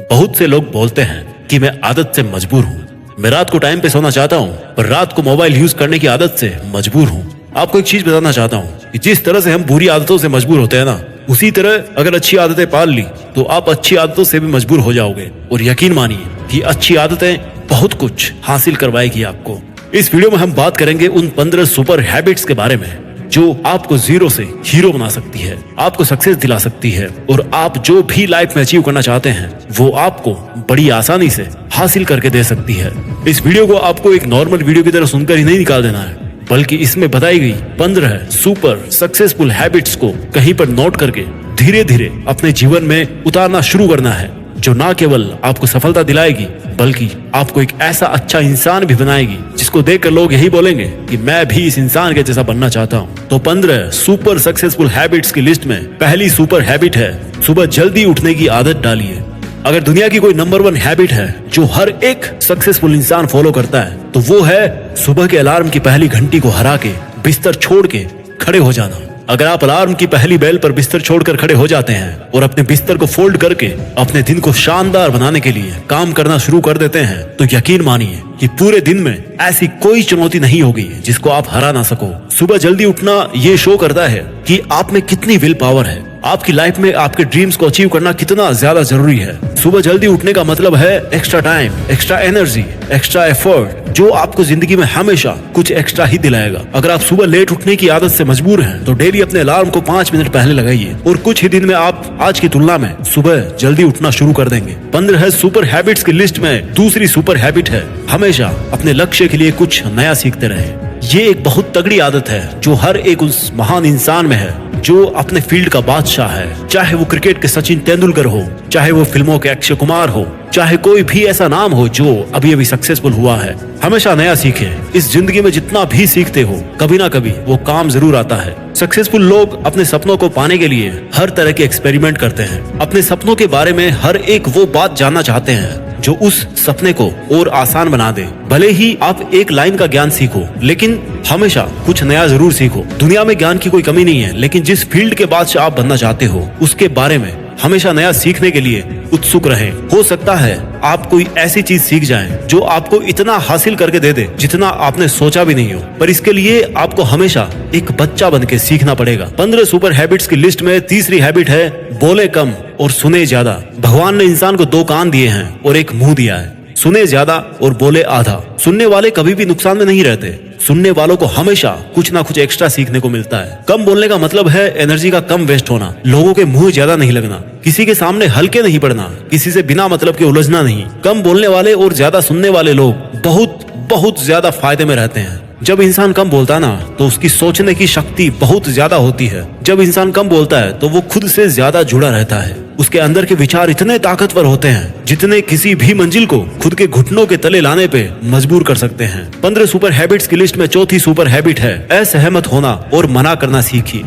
बहुत से लोग बोलते हैं कि मैं आदत से मजबूर हूँ। मैं रात को टाइम पे सोना चाहता हूँ पर रात को मोबाइल यूज करने की आदत से मजबूर हूँ। आपको एक चीज बताना चाहता हूँ कि जिस तरह से हम बुरी आदतों से मजबूर होते हैं ना, उसी तरह अगर अच्छी आदतें पाल ली तो आप अच्छी आदतों से भी मजबूर हो जाओगे। और यकीन मानिए कि अच्छी आदतें बहुत कुछ हासिल करवाएगी आपको। इस वीडियो में हम बात करेंगे उन 15 सुपर हैबिट्स के बारे में जो आपको जीरो से हीरो बना सकती है, आपको सक्सेस दिला सकती है और आप जो भी लाइफ में अचीव करना चाहते हैं वो आपको बड़ी आसानी से हासिल करके दे सकती है। इस वीडियो को आपको एक नॉर्मल वीडियो की तरह सुनकर ही नहीं निकाल देना है, बल्कि इसमें बताई गई 15 सुपर सक्सेसफुल हैबिट्स को कहीं पर नोट करके धीरे धीरे अपने जीवन में उतारना शुरू करना है, जो ना केवल आपको सफलता दिलाएगी बल्कि आपको एक ऐसा अच्छा इंसान भी बनाएगी जिसको देखकर लोग यही बोलेंगे कि मैं भी इस इंसान के जैसा बनना चाहता हूँ। तो 15 सुपर सक्सेसफुल हैबिट्स की लिस्ट में पहली सुपर हैबिट है सुबह जल्दी उठने की आदत डालिए। अगर दुनिया की कोई नंबर 1 हैबिट है जो हर एक सक्सेसफुल इंसान फॉलो करता है तो वो है सुबह के अलार्म की पहली घंटी को हरा के बिस्तर छोड़ के खड़े हो जाना। अगर आप अलार्म की पहली बेल पर बिस्तर छोड़कर खड़े हो जाते हैं और अपने बिस्तर को फोल्ड करके अपने दिन को शानदार बनाने के लिए काम करना शुरू कर देते हैं तो यकीन मानिए कि पूरे दिन में ऐसी कोई चुनौती नहीं होगी जिसको आप हरा ना सको। सुबह जल्दी उठना ये शो करता है कि आप में कितनी विल पावर है, आपकी लाइफ में आपके ड्रीम्स को अचीव करना कितना ज्यादा जरूरी है। सुबह जल्दी उठने का मतलब है extra time, extra energy, extra effort, जो आपको जिंदगी में हमेशा कुछ एक्स्ट्रा ही दिलाएगा। अगर आप सुबह लेट उठने की आदत से मजबूर हैं तो डेली अपने अलार्म को 5 मिनट पहले लगाइए और कुछ ही दिन में आप आज की तुलना में सुबह जल्दी उठना शुरू कर देंगे। 15 सुपर हैबिट्स की लिस्ट में दूसरी सुपर हैबिट है हमेशा अपने लक्ष्य के लिए कुछ नया सीखते रहे। ये एक बहुत तगड़ी आदत है जो हर एक उस महान इंसान में है जो अपने फील्ड का बादशाह है। चाहे वो क्रिकेट के सचिन तेंदुलकर हो, चाहे वो फिल्मों के अक्षय कुमार हो, चाहे कोई भी ऐसा नाम हो जो अभी अभी सक्सेसफुल हुआ है, हमेशा नया सीखे। इस जिंदगी में जितना भी सीखते हो कभी ना कभी वो काम जरूर आता है। सक्सेसफुल लोग अपने सपनों को पाने के लिए हर तरह के एक्सपेरिमेंट करते हैं। अपने सपनों के बारे में हर एक वो बात जानना चाहते हैं जो उस सपने को और आसान बना दे। भले ही आप एक लाइन का ज्ञान सीखो लेकिन हमेशा कुछ नया जरूर सीखो। दुनिया में ज्ञान की कोई कमी नहीं है, लेकिन जिस फील्ड के बादशाह आप बनना चाहते हो उसके बारे में हमेशा नया सीखने के लिए उत्सुक रहें। हो सकता है आप कोई ऐसी चीज सीख जाएं जो आपको इतना हासिल करके दे दे जितना आपने सोचा भी नहीं हो, पर इसके लिए आपको हमेशा एक बच्चा बन के सीखना पड़ेगा। 15 सुपर हैबिट्स की लिस्ट में तीसरी हैबिट है बोले कम और सुने ज्यादा। भगवान ने इंसान को 2 कान दिए हैं और एक मुंह दिया है, सुने ज्यादा और बोले आधा। सुनने वाले कभी भी नुकसान में नहीं रहते, सुनने वालों को हमेशा कुछ ना कुछ एक्स्ट्रा सीखने को मिलता है। कम बोलने का मतलब है एनर्जी का कम वेस्ट होना, लोगों के मुंह ज्यादा नहीं लगना, किसी के सामने हल्के नहीं पड़ना, किसी से बिना मतलब के उलझना नहीं। कम बोलने वाले और ज्यादा सुनने वाले लोग बहुत बहुत ज्यादा फायदे में रहते हैं। जब इंसान कम बोलता है ना तो उसकी सोचने की शक्ति बहुत ज्यादा होती है। जब इंसान कम बोलता है तो वो खुद से ज्यादा जुड़ा रहता है। उसके अंदर के विचार इतने ताकतवर होते हैं जितने किसी भी मंजिल को खुद के घुटनों के तले लाने पे मजबूर कर सकते हैं। 15 सुपर हैबिट्स की लिस्ट में चौथी सुपर हैबिट है असहमत होना और मना करना सीखिए।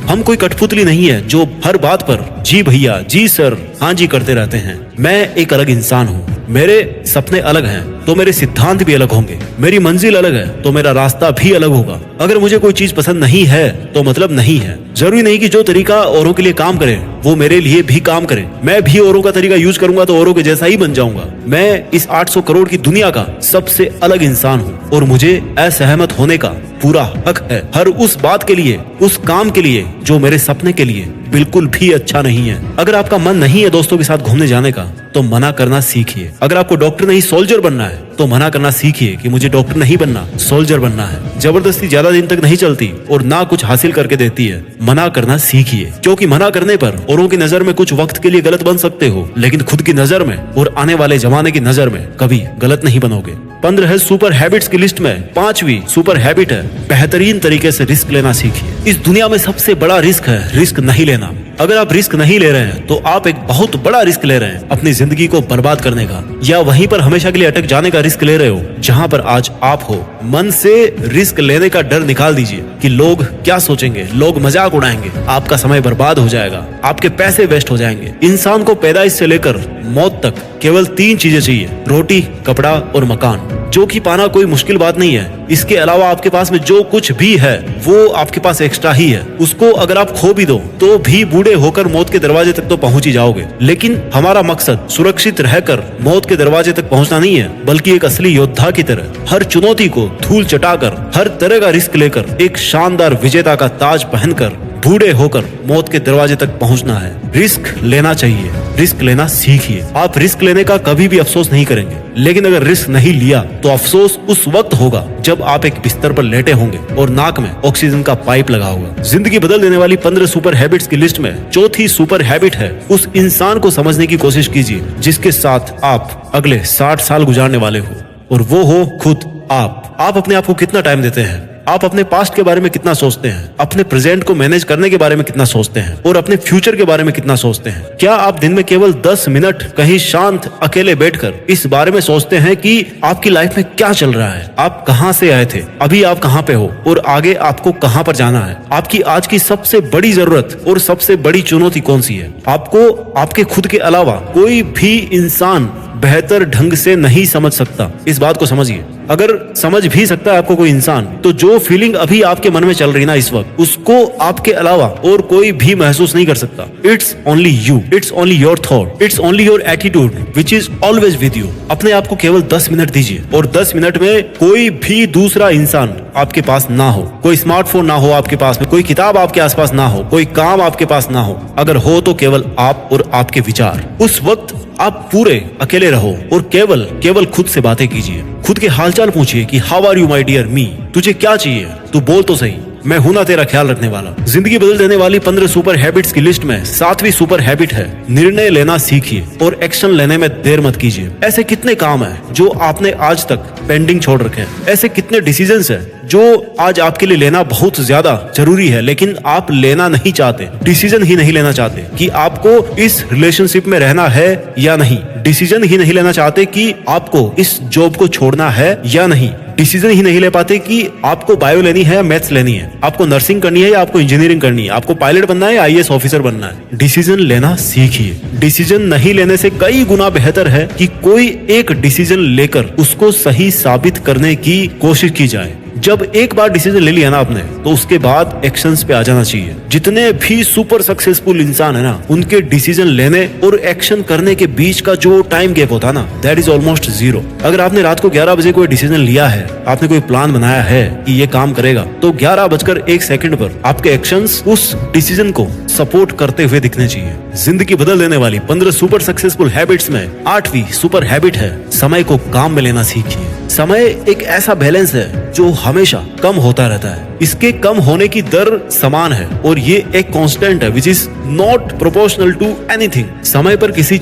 हम कोई कठपुतली नहीं है जो हर बात पर जी भैया, जी सर, हाँ जी करते रहते हैं। मैं एक अलग इंसान हूँ, मेरे सपने अलग हैं तो मेरे सिद्धांत भी अलग होंगे, मेरी मंजिल अलग है तो मेरा रास्ता भी अलग होगा। अगर मुझे कोई चीज पसंद नहीं है तो मतलब नहीं है। जरूरी नहीं कि जो तरीका औरों के लिए काम करे वो मेरे लिए भी काम करे। मैं भी औरों का तरीका यूज करूंगा तो औरों के जैसा ही बन जाऊंगा। मैं इस 800 करोड़ की दुनिया का सबसे अलग इंसान हूँ और मुझे असहमत होने का पूरा हक है हर उस बात के लिए, उस काम के लिए जो मेरे सपने के लिए बिल्कुल भी अच्छा नहीं है। अगर आपका मन नहीं है दोस्तों के साथ घूमने जाने का तो मना करना सीखिए। अगर आपको डॉक्टर नहीं सोल्जर बनना है तो मना करना सीखिए कि मुझे डॉक्टर नहीं बनना, सोल्जर बनना है। जबरदस्ती ज्यादा दिन तक नहीं चलती और ना कुछ हासिल करके देती है। मना करना सीखिए, क्योंकि मना करने पर औरों की नजर में कुछ वक्त के लिए गलत बन सकते हो लेकिन खुद की नजर में और आने वाले जमाने की नजर में कभी गलत नहीं बनोगे। 15 सुपर हैबिट्स की लिस्ट में 5वीं सुपर हैबिट है बेहतरीन तरीके से रिस्क लेना सीखिए। इस दुनिया में सबसे बड़ा रिस्क है रिस्क नहीं लेना। अगर आप रिस्क नहीं ले रहे हैं तो आप एक बहुत बड़ा रिस्क ले रहे हैं अपनी जिंदगी को बर्बाद करने का, या वहीं पर हमेशा के लिए अटक जाने का रिस्क ले रहे हो जहां पर आज आप हो। मन से रिस्क लेने का डर निकाल दीजिए कि लोग क्या सोचेंगे, लोग मजाक उड़ाएंगे, आपका समय बर्बाद हो जाएगा, आपके पैसे वेस्ट हो जाएंगे। इंसान को पैदाइश से लेकर मौत तक केवल 3 चीजें चाहिए, रोटी, कपड़ा और मकान, जो कि पाना कोई मुश्किल बात नहीं है। इसके अलावा आपके पास में जो कुछ भी है वो आपके पास एक्स्ट्रा ही है। उसको अगर आप खो भी दो तो भी बूढ़े होकर मौत के दरवाजे तक तो पहुंच ही जाओगे। लेकिन हमारा मकसद सुरक्षित रहकर मौत के दरवाजे तक पहुंचना नहीं है, बल्कि एक असली योद्धा की तरह हर चुनौती को धूल चटाकर, हर तरह का रिस्क लेकर, एक शानदार विजेता का ताज पहनकर बूढ़े होकर मौत के दरवाजे तक पहुंचना है। रिस्क लेना चाहिए, रिस्क लेना सीखिए। आप रिस्क लेने का कभी भी अफसोस नहीं करेंगे, लेकिन अगर रिस्क नहीं लिया तो अफसोस उस वक्त होगा जब आप एक बिस्तर पर लेटे होंगे और नाक में ऑक्सीजन का पाइप लगा होगा। जिंदगी बदल देने वाली 15 सुपर हैबिट्स की लिस्ट में चौथी सुपर हैबिट है, उस इंसान को समझने की कोशिश कीजिए जिसके साथ आप अगले 60 साल गुजारने वाले हो, और वो हो खुद आप। आप अपने आप को कितना टाइम देते हैं? आप अपने पास्ट के बारे में कितना सोचते हैं? अपने प्रेजेंट को मैनेज करने के बारे में कितना सोचते हैं? और अपने फ्यूचर के बारे में कितना सोचते हैं? क्या आप दिन में केवल 10 मिनट कहीं शांत अकेले बैठकर इस बारे में सोचते हैं कि आपकी लाइफ में क्या चल रहा है? आप कहां से आए थे, अभी आप कहां पे हो और आगे आपको कहां पर जाना है? आपकी आज की सबसे बड़ी जरूरत और सबसे बड़ी चुनौती कौन सी है? आपको आपके खुद के अलावा कोई भी इंसान बेहतर ढंग से नहीं समझ सकता। इस बात को समझिए। अगर समझ भी सकता है आपको कोई इंसान, तो जो फीलिंग अभी आपके मन में चल रही ना इस वक्त, उसको आपके अलावा और कोई भी महसूस नहीं कर सकता। It's only you, it's only your thought, it's only your attitude which is always with you. अपने आप को केवल 10 मिनट दीजिए, और 10 मिनट में कोई भी दूसरा इंसान आपके पास ना हो, कोई स्मार्टफोन ना हो आपके पास में, कोई किताब आपके आसपास ना हो, कोई काम आपके पास ना हो। अगर हो तो केवल आप और आपके विचार। उस वक्त आप पूरे अकेले रहो और केवल खुद से बातें कीजिए। खुद के हालचाल पूछिए कि how are you my dear me, तुझे क्या चाहिए, तू बोल तो सही, मैं हूं ना तेरा ख्याल रखने वाला। जिंदगी बदल देने वाली 15 सुपर हैबिट्स की लिस्ट में 7वीं सुपर हैबिट है, निर्णय लेना सीखिए और एक्शन लेने में देर मत कीजिए। ऐसे कितने काम है जो आपने आज तक पेंडिंग छोड़ रखे हैं? ऐसे कितने डिसीजंस है जो आज आपके लिए लेना बहुत ज्यादा जरूरी है, लेकिन आप लेना नहीं चाहते, डिसीजन ही नहीं लेना चाहते कि आपको इस रिलेशनशिप में रहना है या नहीं, डिसीजन ही नहीं लेना चाहते कि आपको इस जॉब को छोड़ना है या नहीं, डिसीजन ही नहीं ले पाते कि आपको बायो लेनी है या मैथ्स लेनी है, आपको नर्सिंग करनी है या आपको इंजीनियरिंग करनी है, आपको पायलट बनना है या आईएएस ऑफिसर बनना है। डिसीजन लेना सीखिए। डिसीजन नहीं लेने से कई गुना बेहतर है कि कोई एक डिसीजन लेकर उसको सही साबित करने की कोशिश की जाए। जब एक बार डिसीजन ले लिया ना आपने, तो उसके बाद एक्शंस पे आ जाना चाहिए। जितने भी सुपर सक्सेसफुल इंसान है ना, उनके डिसीजन लेने और एक्शन करने के बीच का जो टाइम गैप होता है ना, दैट इज ऑलमोस्ट 0। अगर आपने रात को 11 बजे कोई डिसीजन लिया है, आपने कोई प्लान बनाया है कि ये काम करेगा, तो 11:01 पर आपके एक्शंस उस डिसीजन को सपोर्ट करते हुए दिखने चाहिए। जिंदगी बदल देने वाली 15 सुपर सक्सेसफुल हैबिट्स में 8वीं सुपर हैबिट है, समय को काम में लेना सीखिए। समय एक ऐसा बैलेंस है जो हमेशा कम होता रहता है। इसके कम होने की दर समान है और ये एक कांस्टेंट है which is not proportional to anything. समय पर किसी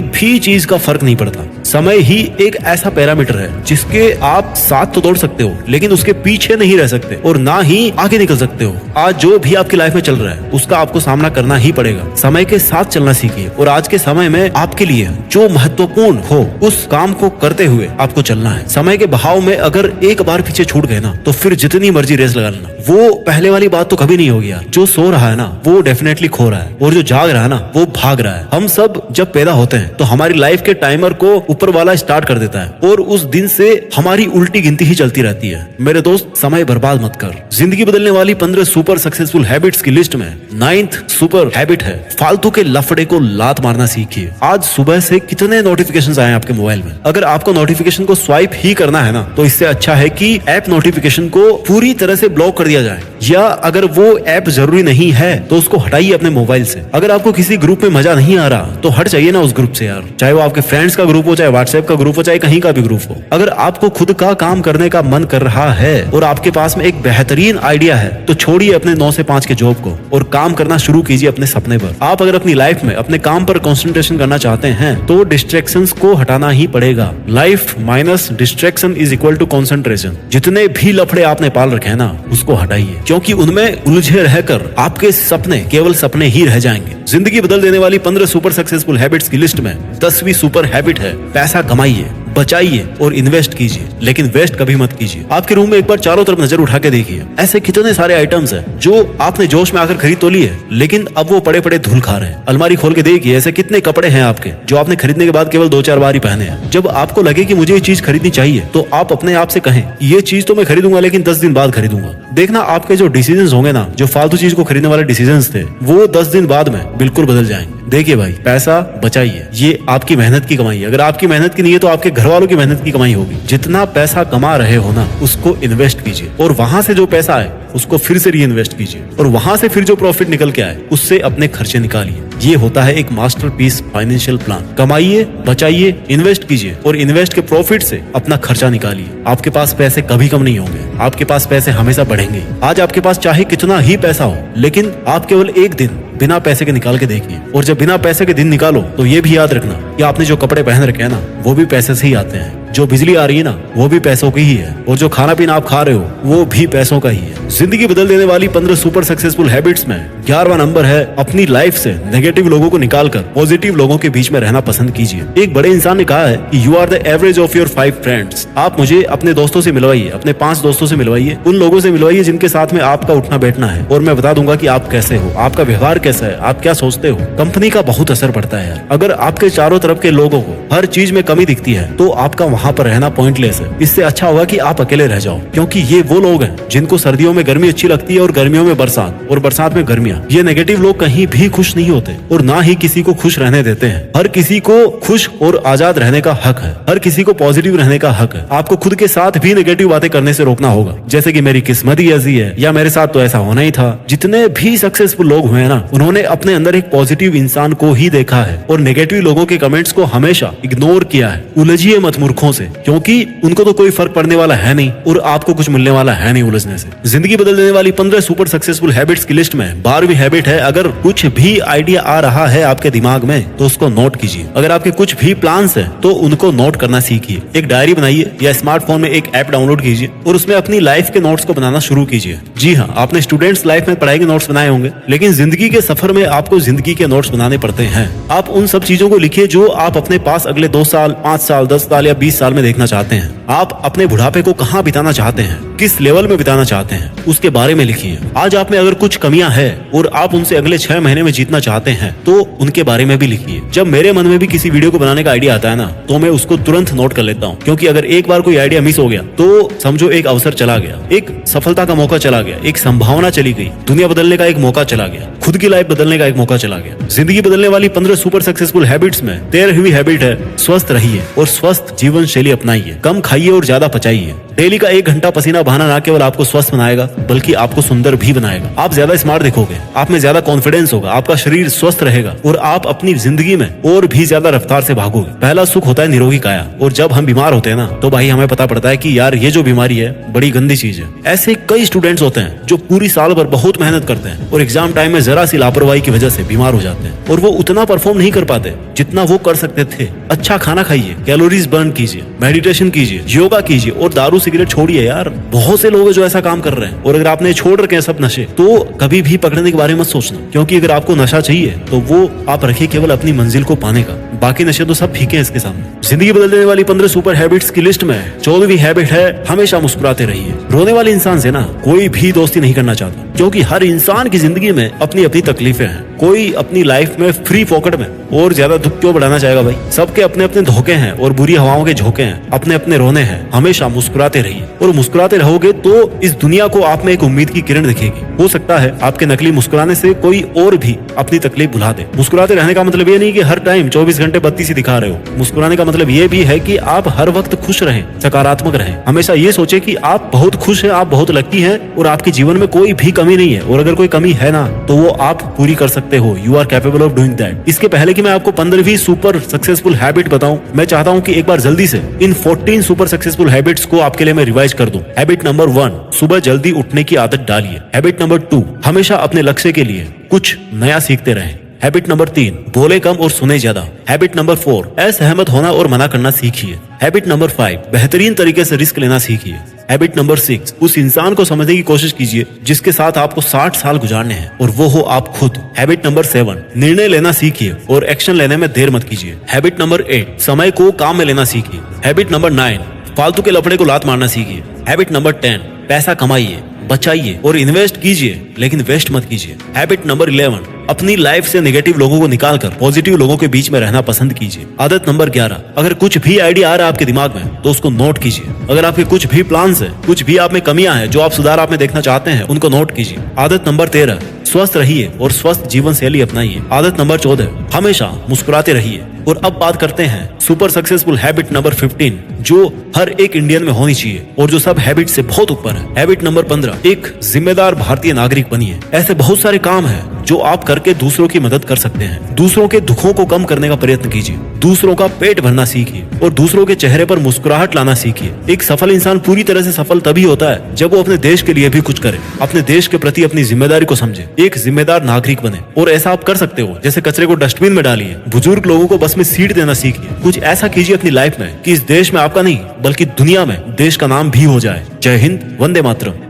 भी चीज का फर्क नहीं पड़ता। समय ही एक ऐसा पैरामीटर है जिसके आप साथ तो दौड़ सकते हो, लेकिन उसके पीछे नहीं रह सकते और ना ही आगे निकल सकते हो। आज जो भी आपकी लाइफ में चल रहा है उसका आपको सामना करना ही पड़ेगा। समय के साथ चलना सीखिए और आज के समय में आपके लिए जो महत्वपूर्ण हो उस काम को करते हुए आपको चलना है। समय के बहाव में अगर एक बार पीछे छूट गए ना, तो फिर जितनी मर्जी रेस लगा लेना, वो पहले वाली बात तो कभी नहीं होगी यार। जो सो रहा है ना वो डेफिनेटली खो रहा है, और जो जाग रहा है ना वो भाग रहा है। हम सब जब पैदा होते हैं तो हमारी लाइफ के टाइमर को ऊपर वाला स्टार्ट कर देता है और उस दिन से हमारी उल्टी गिनती ही चलती रहती है। मेरे दोस्त, समय बर्बाद मत कर। जिंदगी बदलने वाली 15 सुपर सक्सेसफुल हैबिट्स की लिस्ट में 9th सुपर हैबिट है, फालतू के लफड़े को लात मारना सीखिए। आज सुबह से कितने नोटिफिकेशंस आए आपके मोबाइल में? अगर आपको नोटिफिकेशन को स्वाइप ही करना है ना, तो इससे अच्छा है कि ऐप नोटिफिकेशन को पूरी तरह से ब्लॉक कर दिया जाए, या अगर वो ऐप जरूरी नहीं है तो उसको हटाइए अपने मोबाइल से। अगर आपको किसी ग्रुप में मजा नहीं आ रहा तो हट जाइए ना उस ग्रुप से यार, चाहे वो आपके फ्रेंड्स का ग्रुप हो, चाहे व्हाट्सएप का ग्रुप हो, चाहे कहीं का भी ग्रुप हो। अगर आपको खुद का काम करने का मन कर रहा है और आपके पास में एक बेहतरीन आइडिया है, तो छोड़िए अपने 9 से 5 के जॉब को और काम करना शुरू कीजिए अपने सपने पर। आप अगर अपनी लाइफ में अपने काम पर कंसंट्रेशन करना चाहते हैं तो डिस्ट्रैक्शंस को हटाना ही पड़ेगा। Life minus distraction is equal to concentration. जितने भी लफड़े आपने पाल रखे हैं ना, उसको हटाइए, क्योंकि उनमें उलझे रहकर आपके सपने केवल सपने ही रह जाएंगे। जिंदगी बदल देने वाली 15 सुपर सक्सेसफुल हैबिट्स की लिस्ट में 10वीं सुपर हैबिट है, पैसा कमाइए, बचाइए और इन्वेस्ट कीजिए, लेकिन वेस्ट कभी मत कीजिए। आपके रूम में एक बार चारों तरफ नजर उठा के देखिए, ऐसे कितने सारे आइटम्स हैं जो आपने जोश में आकर खरीद तो लिए, लेकिन अब वो पड़े पड़े धूल खा रहे हैं। अलमारी खोल के देखिए, ऐसे कितने कपड़े हैं आपके जो आपने खरीदने के बाद केवल 2-4 बार ही पहने हैं। जब आपको लगे कि मुझे ये चीज खरीदनी चाहिए, तो आप अपने आप से कहें ये चीज तो मैं खरीदूंगा, लेकिन 10 दिन बाद खरीदूंगा। देखना आपके जो डिसीजंस होंगे ना, जो फालतू चीज को खरीदने वाले डिसीजंस थे, वो 10 दिन बाद में बिल्कुल बदल जाएंगे। देखिए भाई, पैसा बचाइए, ये आपकी मेहनत की कमाई है। अगर आपकी मेहनत की नहीं है तो आपके घर वालों की मेहनत की कमाई होगी। जितना पैसा कमा रहे हो ना, उसको इन्वेस्ट कीजिए, और वहां से जो पैसा आए उसको फिर से री इन्वेस्ट कीजिए, और वहां से फिर जो प्रॉफिट निकल के आए उससे अपने खर्चे निकालिए। ये होता है एक मास्टरपीस फाइनेंशियल प्लान। कमाइए, बचाइए, इन्वेस्ट कीजिए, और इन्वेस्ट के प्रॉफिट से अपना खर्चा निकालिए। आपके पास पैसे कभी कम नहीं होंगे, आपके पास पैसे हमेशा बढ़ेंगे। आज आपके पास चाहे कितना ही पैसा हो, लेकिन आप केवल एक दिन बिना पैसे के निकाल के देखिए, और जब बिना पैसे के दिन निकालो तो ये भी याद रखना कि आपने जो कपड़े पहन रखे हैं ना, वो भी पैसे से ही आते हैं। जो बिजली आ रही है ना, वो भी पैसों की ही है, और जो खाना पीना आप खा रहे हो वो भी पैसों का ही है। जिंदगी बदल देने वाली 15 सुपर सक्सेसफुल हैबिट्स में 11वां नंबर है, अपनी लाइफ से नेगेटिव लोगों को निकालकर पॉजिटिव लोगों के बीच में रहना पसंद कीजिए। एक बड़े इंसान ने कहा है कि you are the average of your 5 friends. आप मुझे अपने दोस्तों से मिलवाइए, अपने 5 दोस्तों से मिलवाइए, उन लोगों से मिलवाइए जिनके साथ में आपका उठना बैठना है, और मैं बता दूंगा कि आप कैसे हो, आपका व्यवहार कैसा है, आप क्या सोचते हो। कंपनी का बहुत असर पड़ता है यार। अगर आपके चारों तरफ के लोगों को हर चीज में कमी दिखती है, तो आपका वहां पर रहना पॉइंटलेस है। इससे अच्छा होगा कि आप अकेले रह जाओ, क्योंकि ये वो लोग हैं जिनको सर्दियों में गर्मी अच्छी लगती है और गर्मियों में बरसात, और बरसात में गर्मियां। ये नेगेटिव लोग कहीं भी खुश नहीं होते, और ना ही किसी को खुश रहने देते हैं। हर किसी को खुश और आजाद रहने का हक है, हर किसी को पॉजिटिव रहने का हक है। आपको खुद के साथ भी नेगेटिव बातें करने से रोकना होगा, जैसे कि मेरी किस्मत ही ऐसी है, या मेरे साथ तो ऐसा होना ही था। जितने भी सक्सेसफुल लोग हुए ना, उन्होंने अपने अंदर एक पॉजिटिव इंसान को ही देखा है, और नेगेटिव लोगों के कमेंट्स को हमेशा इग्नोर किया है। उलझिए मत मूर्खों से, क्योंकि उनको तो कोई फर्क पड़ने वाला है नहीं, और आपको कुछ मिलने वाला है नहीं उलझने से। जिंदगी बदल देने वाली 15 सुपर सक्सेसफुल हैबिट्स की लिस्ट में 12वीं हैबिट है, अगर कुछ भी आइडिया आ रहा है आपके दिमाग में तो उसको नोट कीजिए। अगर आपके कुछ भी प्लान्स हैं तो उनको नोट करना सीखिए। एक डायरी बनाइए, या स्मार्टफोन में एक ऐप डाउनलोड कीजिए, और उसमें अपनी लाइफ के नोट्स को बनाना शुरू कीजिए। जी हाँ, आपने स्टूडेंट्स लाइफ में पढ़ाई के नोट्स बनाए होंगे, लेकिन जिंदगी के सफर में आपको जिंदगी के नोट्स बनाने पड़ते हैं। आप उन सब चीजों को लिखिए जो आप अपने पास अगले 2 साल, 5 साल, 10 साल या 20 साल में देखना चाहते हैं। आप अपने बुढ़ापे को कहाँ बिताना चाहते हैं, किस लेवल में बिताना चाहते हैं, उसके बारे में लिखिए। आज आप में अगर कुछ कमियां हैं और आप उनसे अगले 6 महीने में जीतना चाहते हैं, तो उनके बारे में भी लिखिए। जब मेरे मन में भी किसी वीडियो को बनाने का आइडिया आता है ना, तो मैं उसको तुरंत नोट कर लेता हूँ, क्योंकि अगर एक बार कोई आइडिया मिस हो गया तो समझो एक अवसर चला गया, एक सफलता का मौका चला गया, एक संभावना चली गई, दुनिया बदलने का एक मौका चला गया, खुद की लाइफ बदलने का एक मौका चला गया। जिंदगी बदलने वाली 15 सुपर सक्सेसफुल हैबिट्स में 13वीं हैबिट है, स्वस्थ रहिए और स्वस्थ जीवन शैली अपनाइए। कम खाइए और ज्यादा पचाइए। डेली का 1 घंटा पसीना बहाना ना केवल आपको स्वस्थ बनाएगा, बल्कि आपको सुंदर भी बनाएगा। आप ज्यादा स्मार्ट दिखोगे, आप में ज्यादा कॉन्फिडेंस होगा, आपका शरीर स्वस्थ रहेगा, और आप अपनी जिंदगी में और भी ज्यादा रफ्तार से भागोगे। पहला सुख होता है निरोगी काया, और जब हम बीमार होते हैं ना, तो भाई हमें पता पड़ता है कि यार ये जो बीमारी है बड़ी गंदी चीज है। ऐसे कई स्टूडेंट्स होते हैं जो पूरी साल भर बहुत मेहनत करते हैं, और एग्जाम टाइम में जरा सी लापरवाही की वजह से बीमार हो जाते हैं, और वो उतना परफॉर्म नहीं कर पाते जितना वो कर सकते थे। अच्छा खाना खाइए, कैलोरीज बर्न कीजिए, मेडिटेशन कीजिए, योगा कीजिए, और दारू सिगरेट छोड़िए यार। बहुत से लोग हैं जो ऐसा काम कर रहे हैं, और अगर आपने छोड़ रखे हैं सब नशे, तो कभी भी पकड़ने के बारे में मत सोचना, क्योंकि अगर आपको नशा चाहिए तो वो आप रखिए केवल अपनी मंजिल को पाने का, बाकी नशे तो सब फीके हैं इसके सामने। जिंदगी बदल देने वाली 15 सुपर हैबिट्स की लिस्ट में 14वीं हैबिट है, हमेशा मुस्कुराते रहिए। रोने वाले इंसान से ना कोई भी दोस्ती नहीं करना चाहता, क्योंकि हर इंसान की जिंदगी में अपनी अपनी तकलीफें हैं। कोई अपनी लाइफ में फ्री पॉकेट में और ज्यादा दुख क्यों बढ़ाना चाहेगा भाई। सबके अपने अपने धोखे हैं और बुरी हवाओं के झोंके हैं, अपने अपने रोने हैं। हमेशा मुस्कुराते रहिए, और मुस्कुराते रहोगे तो इस दुनिया को आप में एक उम्मीद की किरण दिखेगी। हो सकता है आपके नकली मुस्कुराने से कोई और भी अपनी तकलीफ भुला दे। मुस्कुराते रहने का मतलब ये नहीं कि हर टाइम 24 घंटे बत्ती सी दिखा रहे हो। मुस्कुराने का मतलब ये भी है कि आप हर वक्त खुश रहें, सकारात्मक रहें। हमेशा ये सोचे कि आप बहुत खुश हैं, आप बहुत लकी हैं, और आपके जीवन में कोई भी कमी नहीं है, और अगर कोई कमी है ना, तो वो आप पूरी कर सकते हो। You are capable of doing that. इसके पहले कि मैं आपको 15वीं सुपर सक्सेसफुल हैबिट बताऊं, मैं चाहता हूं कि एक बार जल्दी से इन 14 सुपर सक्सेसफुल हैबिट्स को आपके लिए मैं रिवाइज कर दूं। हैबिट नंबर 1, सुबह जल्दी उठने की आदत डालिए। हैबिट नंबर 2, हमेशा अपने लक्ष्य के लिए कुछ नया सीखते रहें। हैबिट नंबर 3, बोले कम और सुने ज्यादा। हैबिट नंबर 4, असहमत होना और मना करना सीखिए। हैबिट नंबर 5, बेहतरीन तरीके से रिस्क लेना सीखिए। हैबिट नंबर 6, उस इंसान को समझने की कोशिश कीजिए जिसके साथ आपको 60 साल गुजारने हैं और वो हो आप खुद। हैबिट नंबर 7, निर्णय लेना सीखिए और एक्शन लेने में देर मत कीजिए। हैबिट नंबर 8, समय को काम में लेना सीखिए। हैबिट नंबर 9, फालतू के लफड़े को लात मारना सीखिए। हैबिट नंबर 10, पैसा कमाइए, बचाइए और इन्वेस्ट कीजिए, लेकिन वेस्ट मत कीजिए। हैबिट नंबर 11, अपनी लाइफ से नेगेटिव लोगों को निकालकर पॉजिटिव लोगों के बीच में रहना पसंद कीजिए। आदत नंबर 11, अगर कुछ भी आइडिया आ रहा है आपके दिमाग में तो उसको नोट कीजिए। अगर आपके कुछ भी प्लान्स है, कुछ भी आप में कमियां हैं जो आप सुधार आप में देखना चाहते हैं, उनको नोट कीजिए। आदत नंबर 13, स्वस्थ रहिए और स्वस्थ जीवन शैली अपनाइए। आदत नंबर 14, हमेशा मुस्कुराते रहिए। और अब बात करते हैं सुपर सक्सेसफुल हैबिट नंबर 15, जो हर एक इंडियन में होनी चाहिए और जो सब हैबिट से बहुत ऊपर है। हैबिट नंबर 15, एक जिम्मेदार भारतीय नागरिक बनिए। ऐसे बहुत सारे काम हैं जो आप करके दूसरों की मदद कर सकते हैं। दूसरों के दुखों को कम करने का प्रयत्न कीजिए, दूसरों का पेट भरना सीखिए और दूसरों के चेहरे पर मुस्कुराहट लाना सीखिए। एक सफल इंसान पूरी तरह से सफल तभी होता है जब वो अपने देश के लिए भी कुछ करे, अपने देश के प्रति अपनी जिम्मेदारी को समझे, एक जिम्मेदार नागरिक बने। और ऐसा आप कर सकते हो, जैसे कचरे को डस्टबिन में डालिए, बुजुर्ग लोगों को बस में सीट देना सीखिए। कुछ ऐसा कीजिए अपनी लाइफ में कि इस देश में आपका नहीं बल्कि दुनिया में देश का नाम भी हो जाए। जय हिंद, वंदे मातरम।